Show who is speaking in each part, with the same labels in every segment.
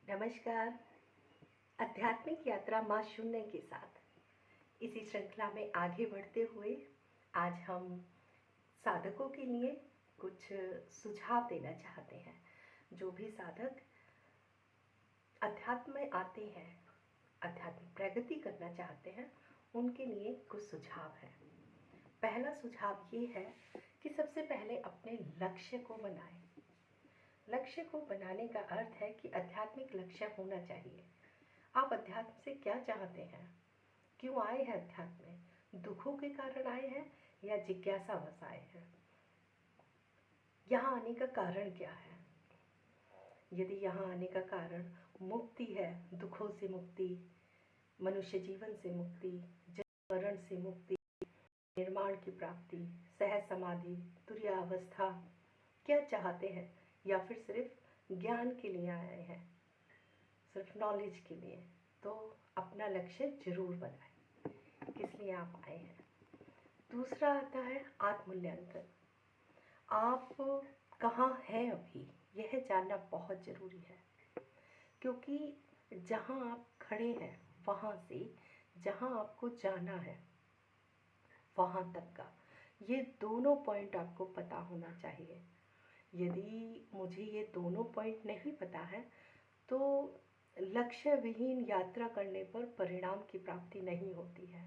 Speaker 1: नमस्कार। आध्यात्मिक यात्रा माँ शून्य के साथ इसी श्रृंखला में आगे बढ़ते हुए आज हम साधकों के लिए कुछ सुझाव देना चाहते हैं। जो भी साधक अध्यात्म में आते हैं, आध्यात्मिक प्रगति करना चाहते हैं, उनके लिए कुछ सुझाव है। पहला सुझाव ये है कि सबसे पहले अपने लक्ष्य को बनाएं। लक्ष्य को बनाने का अर्थ है कि आध्यात्मिक लक्ष्य होना चाहिए। आप अध्यात्म से क्या चाहते हैं? क्यों आए हैं अध्यात्म में? दुखों के कारण आए हैं या जिज्ञासावश आए हैं? यहाँ आने का कारण क्या है? यदि यहाँ आने का कारण मुक्ति है, दुखों से मुक्ति, मनुष्य जीवन से मुक्ति, जन्म मरण से मुक्ति, निर्माण की प्राप्ति, सहज समाधि, तुरीयावस्था, क्या चाहते हैं? या फिर सिर्फ ज्ञान के लिए आए हैं, सिर्फ नॉलेज के लिए, तो अपना लक्ष्य जरूर बनाएं, किस लिए आप आए हैं। दूसरा आता है आत्ममूल्यांकन। आप कहाँ हैं अभी, यह जानना बहुत ज़रूरी है, क्योंकि जहाँ आप खड़े हैं वहाँ से जहाँ आपको जाना है वहाँ तक का, ये दोनों पॉइंट आपको पता होना चाहिए। यदि मुझे ये दोनों पॉइंट नहीं पता है तो लक्ष्य विहीन यात्रा करने पर परिणाम की प्राप्ति नहीं होती है।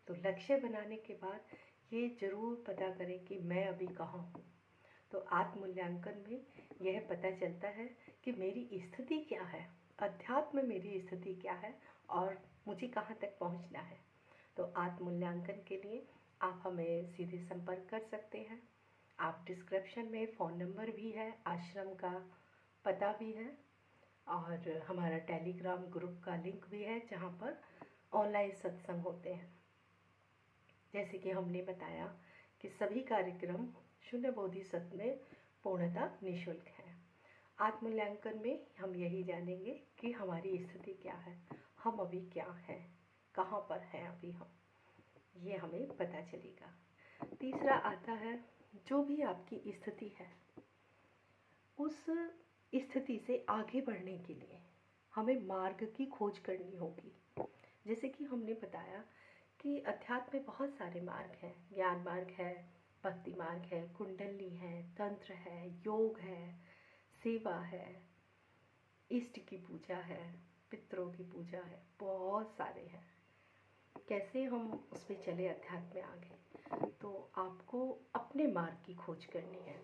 Speaker 1: तो लक्ष्य बनाने के बाद ये जरूर पता करें कि मैं अभी कहाँ हूँ। तो आत्ममूल्यांकन में यह पता चलता है कि मेरी स्थिति क्या है, अध्यात्म में मेरी स्थिति क्या है और मुझे कहाँ तक पहुँचना है। तो आत्ममूल्यांकन के लिए आप हमें सीधे संपर्क कर सकते हैं। आप डिस्क्रिप्शन में फ़ोन नंबर भी है, आश्रम का पता भी है और हमारा टेलीग्राम ग्रुप का लिंक भी है जहाँ पर ऑनलाइन सत्संग होते हैं। जैसे कि हमने बताया कि सभी कार्यक्रम शून्य बोधिसत्व में पूर्णतः निःशुल्क है। आत्ममूल्यांकन में हम यही जानेंगे कि हमारी स्थिति क्या है, हम अभी क्या हैं, कहाँ पर हैं अभी हम, ये हमें पता चलेगा। तीसरा आता है जो भी आपकी स्थिति है, उस स्थिति से आगे बढ़ने के लिए हमें मार्ग की खोज करनी होगी। जैसे कि हमने बताया कि अध्यात्म में बहुत सारे मार्ग हैं। ज्ञान मार्ग है, भक्ति मार्ग है, कुंडली है, तंत्र है, योग है, सेवा है, इष्ट की पूजा है, पितरों की पूजा है, बहुत सारे हैं। कैसे हम उसमें चले अध्यात्म में आगे, तो आपको अपने मार्ग की खोज करनी है।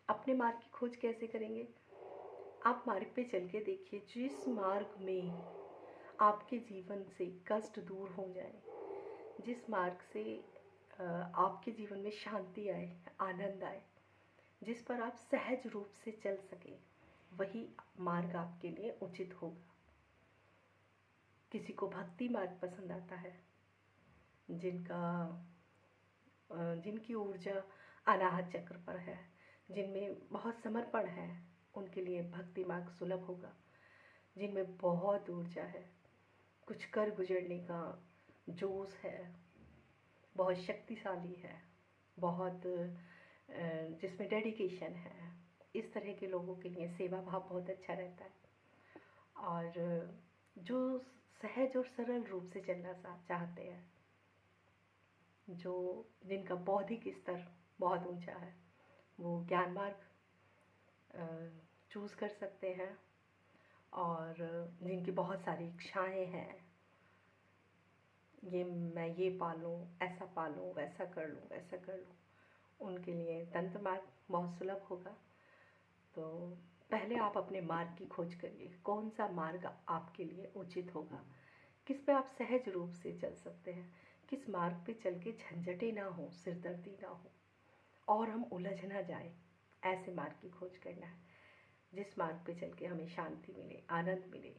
Speaker 1: अपने मार्ग की खोज कैसे करेंगे? आप मार्ग पे चल के देखिए, जिस मार्ग में आपके जीवन से कष्ट दूर हो जाए, जिस मार्ग से आपके जीवन में शांति आए, आनंद आए, जिस पर आप सहज रूप से चल सके, वही मार्ग आपके लिए उचित होगा। किसी को भक्ति मार्ग पसंद आता है, जिनकी ऊर्जा अनाहत चक्र पर है, जिनमें बहुत समर्पण है, उनके लिए भक्ति मार्ग सुलभ होगा। जिनमें बहुत ऊर्जा है, कुछ कर गुजरने का जोश है, बहुत शक्तिशाली है, बहुत जिसमें डेडिकेशन है, इस तरह के लोगों के लिए सेवा भाव बहुत अच्छा रहता है। और जो सहज और सरल रूप से चलना चाहते हैं, जिनका बौद्धिक स्तर बहुत ऊंचा है, वो ज्ञान मार्ग चूज़ कर सकते हैं। और जिनकी बहुत सारी इच्छाएं हैं, मैं ये पालूँ, ऐसा पालूँ, वैसा कर लूँ, वैसा कर लूँ, उनके लिए तंत्र मार्ग बहुत सुलभ होगा। तो पहले आप अपने मार्ग की खोज करिए, कौन सा मार्ग आपके लिए उचित होगा, किस पे आप सहज रूप से चल सकते हैं, किस मार्ग पे चल के झंझटें ना हो, सिरदर्दी ना हो और हम उलझ ना जाए, ऐसे मार्ग की खोज करना है। जिस मार्ग पे चल के हमें शांति मिले, आनंद मिले,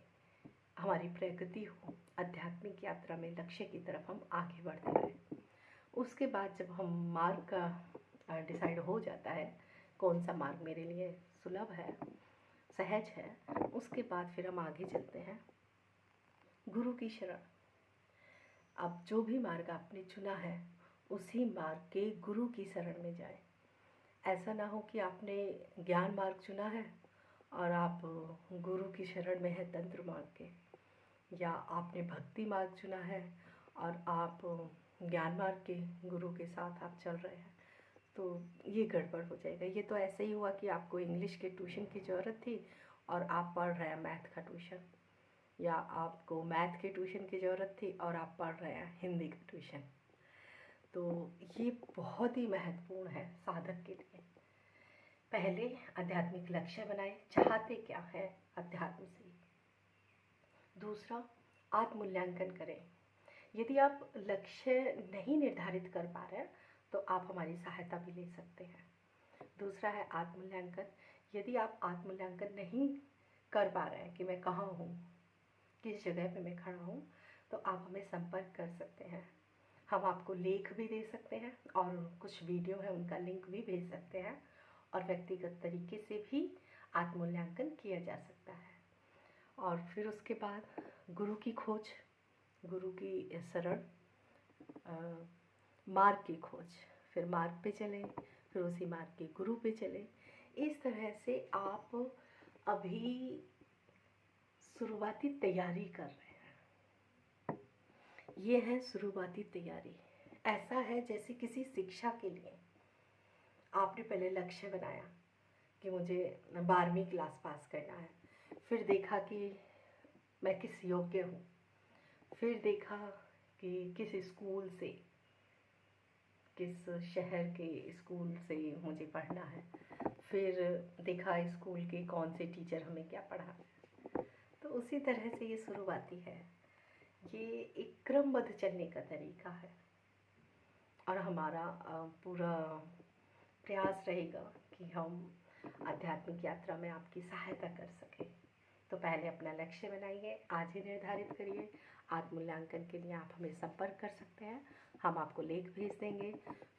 Speaker 1: हमारी प्रगति हो, आध्यात्मिक यात्रा में लक्ष्य की तरफ हम आगे बढ़ते रहें। उसके बाद जब हम मार्ग का डिसाइड हो जाता है, कौन सा मार्ग मेरे लिए सुलभ है, सहज है, उसके बाद फिर हम आगे चलते हैं गुरु की शरण। अब जो भी मार्ग आपने चुना है, उसी मार्ग के गुरु की शरण में जाए। ऐसा ना हो कि आपने ज्ञान मार्ग चुना है और आप गुरु की शरण में है तंत्र मार्ग के, या आपने भक्ति मार्ग चुना है और आप ज्ञान मार्ग के गुरु के साथ आप चल रहे हैं, तो ये गड़बड़ हो जाएगा। ये तो ऐसे ही हुआ कि आपको इंग्लिश के ट्यूशन की ज़रूरत थी और आप पढ़ रहे हैं मैथ का ट्यूशन, या आपको मैथ के ट्यूशन की ज़रूरत थी और आप पढ़ रहे हैं हिंदी का ट्यूशन। तो ये बहुत ही महत्वपूर्ण है साधक के लिए। पहले आध्यात्मिक लक्ष्य बनाए, चाहते क्या है अध्यात्म से। दूसरा, आत्ममूल्यांकन करें। यदि आप लक्ष्य नहीं निर्धारित कर पा रहे हैं तो आप हमारी सहायता भी ले सकते हैं। दूसरा है आत्ममूल्यांकन। यदि आप आत्ममूल्यांकन नहीं कर पा रहे हैं कि मैं कहाँ हूँ, किस जगह पे मैं खड़ा हूँ, तो आप हमें संपर्क कर सकते हैं। हम आपको लेख भी दे सकते हैं और कुछ वीडियो है उनका लिंक भी भेज सकते हैं, और व्यक्तिगत तरीके से भी आत्ममूल्यांकन किया जा सकता है। और फिर उसके बाद गुरु की खोज, गुरु की शरण, मार्ग की खोज, फिर मार्ग पे चले, फिर उसी मार्ग के गुरु पे चले। इस तरह से आप अभी शुरुआती तैयारी कर रहे हैं। ये है शुरुआती तैयारी। ऐसा है जैसे किसी शिक्षा के लिए आपने पहले लक्ष्य बनाया कि मुझे 12वीं क्लास पास करना है, फिर देखा कि मैं किस योग्य हूँ, फिर देखा कि किस स्कूल से, किस शहर के स्कूल से मुझे पढ़ना है, फिर देखा स्कूल के कौन से टीचर हमें क्या पढ़ा। तो उसी तरह से ये शुरुआती है। ये एक क्रमबद्ध चलने का तरीका है, और हमारा पूरा प्रयास रहेगा कि हम आध्यात्मिक यात्रा में आपकी सहायता कर सकें। तो पहले अपना लक्ष्य बनाइए, आज ही निर्धारित करिए। आत्ममूल्यांकन के लिए आप हमें संपर्क कर सकते हैं, हम आपको लेख भेज देंगे।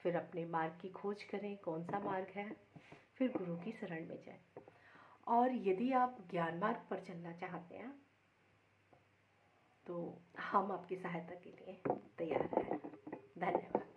Speaker 1: फिर अपने मार्ग की खोज करें, कौन सा मार्ग है, फिर गुरु की शरण में जाएं। और यदि आप ज्ञान मार्ग पर चलना चाहते हैं तो हम आपकी सहायता के लिए तैयार हैं। धन्यवाद।